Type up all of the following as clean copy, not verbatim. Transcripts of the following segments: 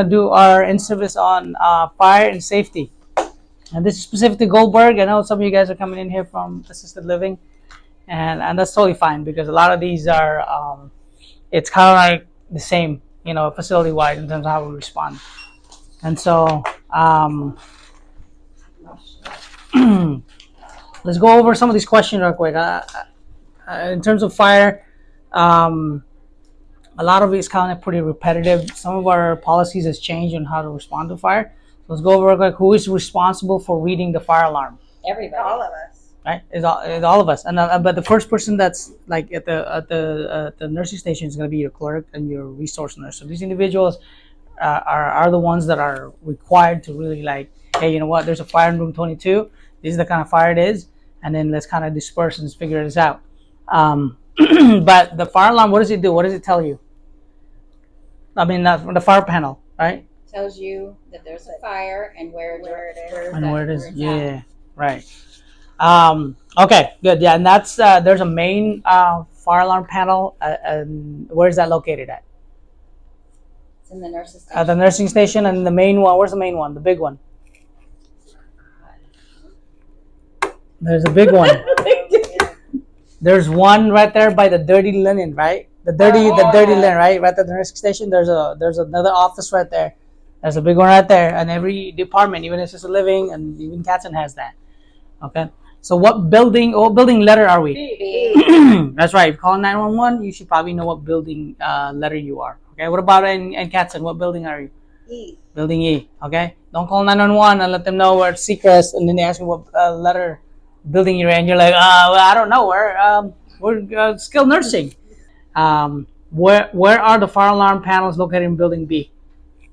Do our in-service on fire and safety. And this is specific to Goldberg. I know some of you guys are coming in here from assisted living, and that's totally fine because a lot of these are, it's kind of like the same, facility-wide in terms of how we respond. And so, let's go over some of these questions real quick. In terms of fire, a lot of it is kind of pretty repetitive. Some of our policies has changed on how to respond to fire. So let's go over real quick. Who is responsible for reading the fire alarm? Everybody. All of us. Right? It's all of us. And but the first person that's like at the nursing station is going to be your clerk and your resource nurse. So these individuals are the ones that are required to really like, hey, you know what? There's a fire in room 22. This is the kind of fire it is, and then let's kind of disperse and figure this out. But the fire alarm, what does it do? What does it tell you? I mean, the fire panel, right? Tells you that there's a fire and where it is. And where it is. Yeah, right. Okay, good. Yeah, and that's there's a main fire alarm panel. And where is that located at? It's in the nurse's station. At the nursing station, and the main one. Where's the main one? The big one. There's a big one. There's one right there by the dirty linen, right? The dirty linen, right? Right at the nursing station. There's another office right there. There's a big one right there, and every department, even assisted living, and even Katzen has that. Okay. So what building letter are we? B. That's right. If you call 911, you should probably know what building letter you are. Okay. What about in Katzen? What building are you? E. Building E. Okay. Don't call 911 and let them know we're Seacrest, and then they ask you what letter building you're in. You're like, well, I don't know. We're skilled nursing. Where are the fire alarm panels located in building B?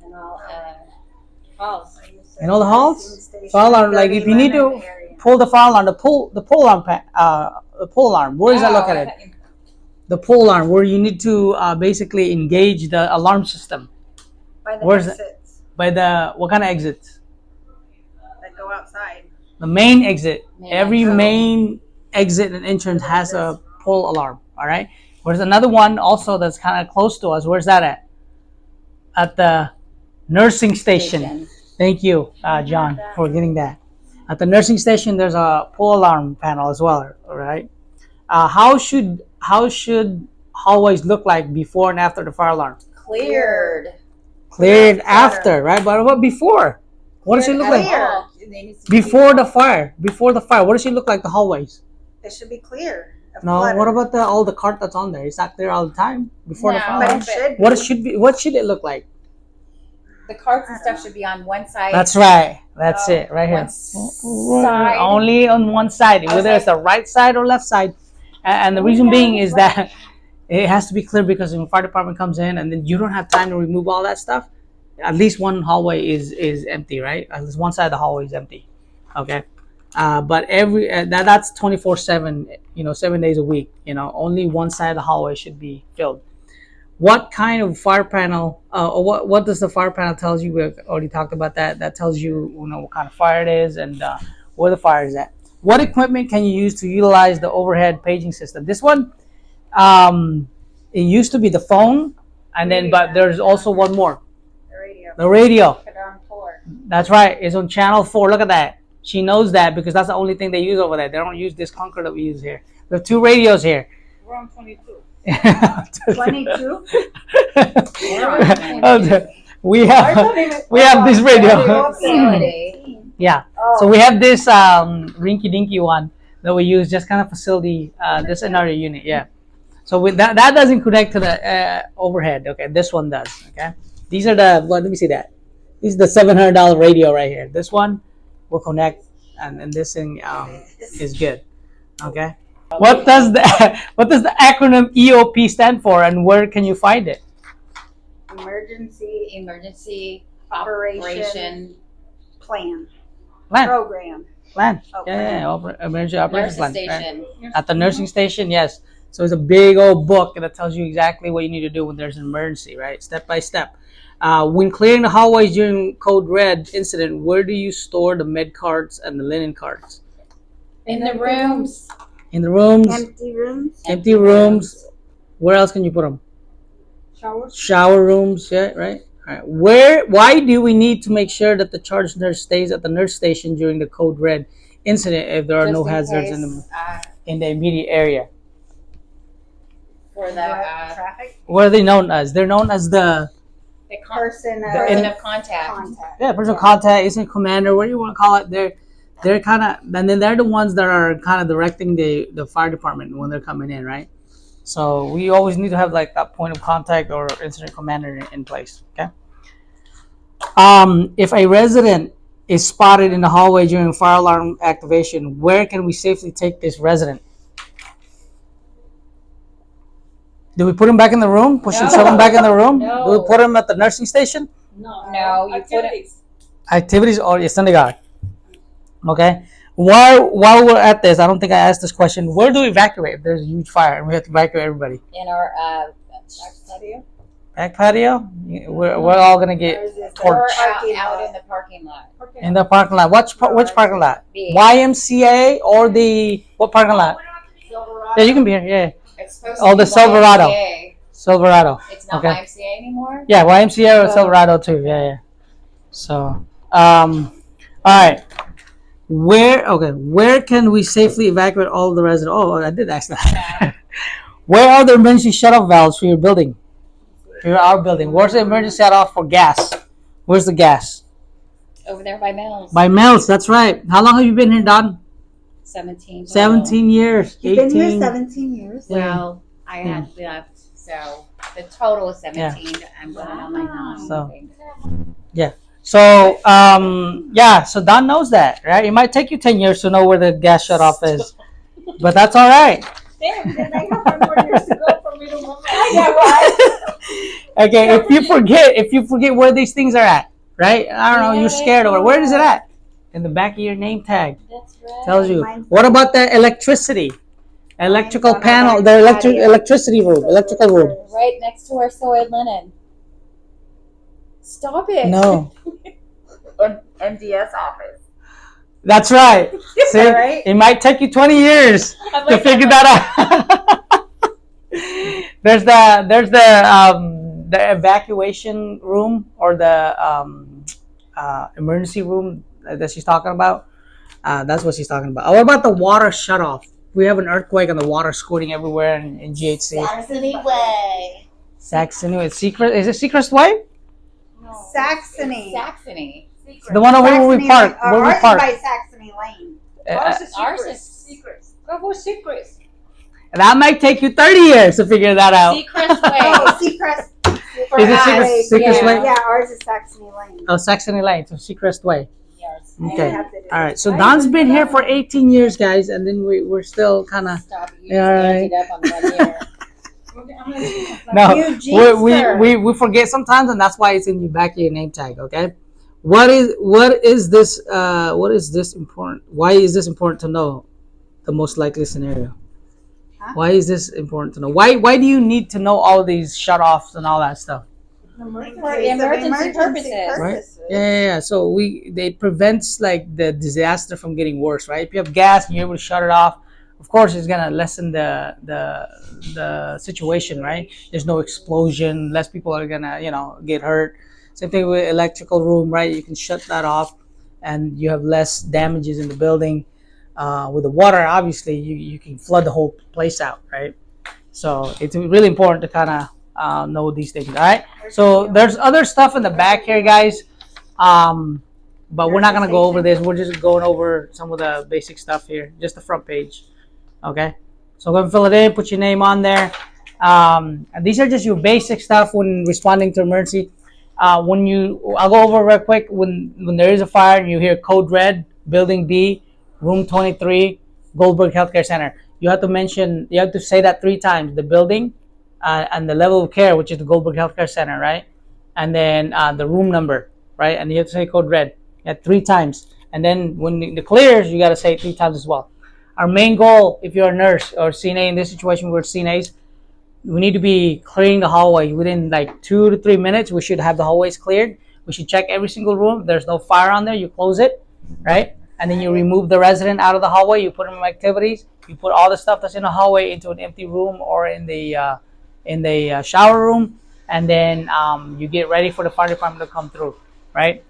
In all halls. In all the halls? Fire alarm. Like if you need to pull the fire alarm, the pull alarm. Where is that located? The pull alarm, where you need to basically engage the alarm system. By the Where's exits. By the what kind of exits? That go outside. The main exit. Every exit. main exit and entrance has a pull alarm. All right. There's another one also that's kind of close to us. Where's that at? At the nursing station. Thank you, John, for getting that. At the nursing station, there's a pull alarm panel as well. All right. How should hallways look like before and after the fire alarm? Cleared. Cleared after, right? But what before? What does it look like? Before the fire. What does it look like? The hallways. It should be clear. No. What about all the cart that's on there? Is that clear all the time before the fire? But it should be. What should it look like? The carts and stuff should be on one side. That's right. That's it right here. One side. Only on one side, whether it's the right side or left side. And the reason being is that it has to be clear because when the fire department comes in and then you don't have time to remove all that stuff, at least one hallway is empty, right? At least one side of the hallway is empty. Okay. But that's 24/7, 7 days a week. Only one side of the hallway should be filled. What kind of fire panel, or what does the fire panel tells you? We've already talked about that. That tells you, what kind of fire it is and where the fire is at. What equipment can you use to utilize the overhead paging system? This one, it used to be the phone, but there's also one more. The radio. Put it on 4. That's right. It's on channel 4. Look at that. She knows that because that's the only thing they use over there. They don't use this Concord that we use here. We have 2 radios here. We're on 22. 22? we have this radio. Yeah. So we have this rinky dinky one that we use just kind of facility this in our unit. Yeah. So with that doesn't connect to the overhead. Okay. This one does. Okay. These are let me see that. This is the $700 radio right here. This one will connect, and this thing is good. Okay. What does the acronym EOP stand for, and where can you find it? Emergency operation plan. Plan. Program. Plan. Oh, Emergency operations nursing plan. station. Right? At the nursing station, yes. So it's a big old book that tells you exactly what you need to do when there's an emergency, right? Step by step. When clearing the hallways during Code Red incident, where do you store the med carts and the linen carts? In the rooms. In the rooms. Empty rooms. Empty rooms. Where else can you put them? Showers. Shower rooms, yeah, right? All right. Why do we need to make sure that the charge nurse stays at the nurse station during the code red incident if there are no Just in hazards case, in the immediate area? for the Traffic What are they known as? They're known as the person person of contact. contact. person of contact, incident commander, what do you want to call it? They're kind of, and then they're the ones that are kind of directing the fire department when they're coming in, right? So we always need to have like that point of contact or incident commander in place. Okay. If a resident is spotted in the hallway during fire alarm activation, where can we safely take this resident? Do we put him back in the room? Shove him back in the room? No. Do we put him at the nursing station? No, you put it. Activities or guard. Okay. While we're at this, I don't think I asked this question. Where do we evacuate if there's a huge fire and we have to evacuate everybody? In our patio. Back patio? We're all gonna get Or torched out in the parking lot. in the parking lot. Which parking lot? B. YMCA or the what parking lot? Yeah, you can be here. Yeah, It's supposed Oh, to the be Silverado. YMCA. Silverado. It's not Okay. YMCA anymore. Yeah, YMCA or Silverado too. Yeah. So, all right. Where can we safely evacuate all the residents? Oh, I did ask that. Where are the emergency shut-off valves for your building? For our building. Where's the emergency shut-off for gas? Where's the gas? Over there by Mills. By Mel's, that's right. How long have you been here, Don? 17. 17 years. You've 18. been here 17 years. Well, I had left, so the total is 17. I'm going on my 9. So- So, so Don knows that, right? It might take you 10 years to know where the gas shut-off is. But that's all right. Damn, then I have 5 more years to go for me to remember. Okay, if you forget where these things are at, right? I don't know, you're scared of it. Where is it at? In the back of your name tag. That's right. Tells you. Mine's- What about the electricity? Electrical on the panel, back the patio. electricity room, electrical room. Right next to our soiled linen. Stop it. No. MDS office. That's right. See, Right? it might take you 20 years I'm to like, figure that out. there's the evacuation room or the emergency room that she's talking about. That's what she's talking about. What about the water shut off? We have an earthquake and the water squirting everywhere in GHC. Saxony Way. Saxony, it's secret. Is it Secret Way? Saxony. Saxony. The one over where we park. Lane. Where we Ours is park. by Saxony Lane. Ours is secrets. Go secrets. That might take you 30 years to figure that out. Secrets way. Oh, Secrest. Is it Secret Way? Yeah, ours is Saxony Lane. Oh, Saxony Lane, so Secret Way. Yes. Okay. I have to do All it. right. So Don's been here for 18 years, guys, and then we're still kind of Stop it. You Yeah, just ended up on 1 year. no. You jinxed her. We forget sometimes, and that's why it's in your back of your name tag. Okay. What is this important? Why is this important to know? The most likely scenario. Huh? Why is this important to know? Why do you need to know all these shut offs and all that stuff? In For case of emergency purposes. Right? Yeah. So it prevents like the disaster from getting worse, right? If you have gas and you're able to shut it off, of course it's gonna lessen the situation, right? There's no explosion, less people are gonna get hurt. Same thing with electrical room, right? You can shut that off, and you have less damages in the building. With the water, obviously, you can flood the whole place out, right? So it's really important to kind of know these things, all right? So there's other stuff in the back here, guys, but we're not gonna go over this. We're just going over some of the basic stuff here, just the front page, okay? So go ahead and fill it in, put your name on there. And these are just your basic stuff when responding to emergency. I'll go over real quick when there is a fire and you hear code red, building B, room 23, Goldberg Healthcare Center. You have to say that 3 times, the building and the level of care, which is the Goldberg Healthcare Center, right? And then the room number, right? And you have to say code red 3 times. And then when it clears, you got to say it 3 times as well. Our main goal, if you're a nurse or CNA, in this situation we're CNAs, we need to be clearing the hallway within like 2 to 3 minutes. We should have the hallways cleared. We should check every single room. If there's no fire on there, you close it, right? And then you remove the resident out of the hallway. You put them in activities. You put all the stuff that's in the hallway into an empty room or in the shower room. and then you get ready for the fire department to come through, right?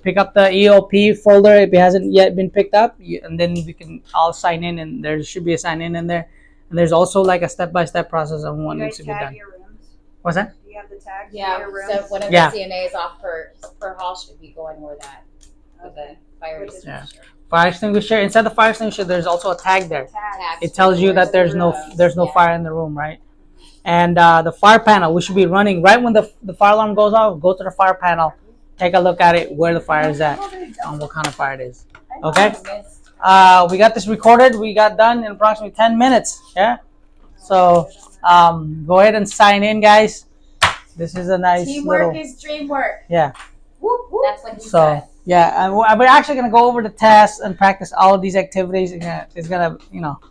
Pick up the EOP folder if it hasn't yet been picked up, and then we can all sign in, and there should be a sign in there. And there's also like a step-by-step process on what You needs guys to be tag done. your rooms? What's that? Do you have the tags for Yeah, your rooms? so one of Yeah. the CNAs off per hall should be going where that, with the fire With the- extinguisher. Fire extinguisher. Inside the fire extinguisher, there's also a tag there. Tags. It tells you that there's no fire in the room, right? And the fire panel, we should be running right when the fire alarm goes off. Go to the fire panel, take a look at it, where the fire is at, and what kind of fire it is. Okay. We got this recorded. We got done in approximately 10 minutes. Yeah. So go ahead and sign in, guys. This is a nice Teamwork little, is dream work. yeah. Whoop, whoop. That's what he So said. yeah, and we're actually gonna go over the tests and practice all of these activities. It's gonna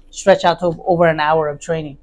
stretch out to over an hour of training.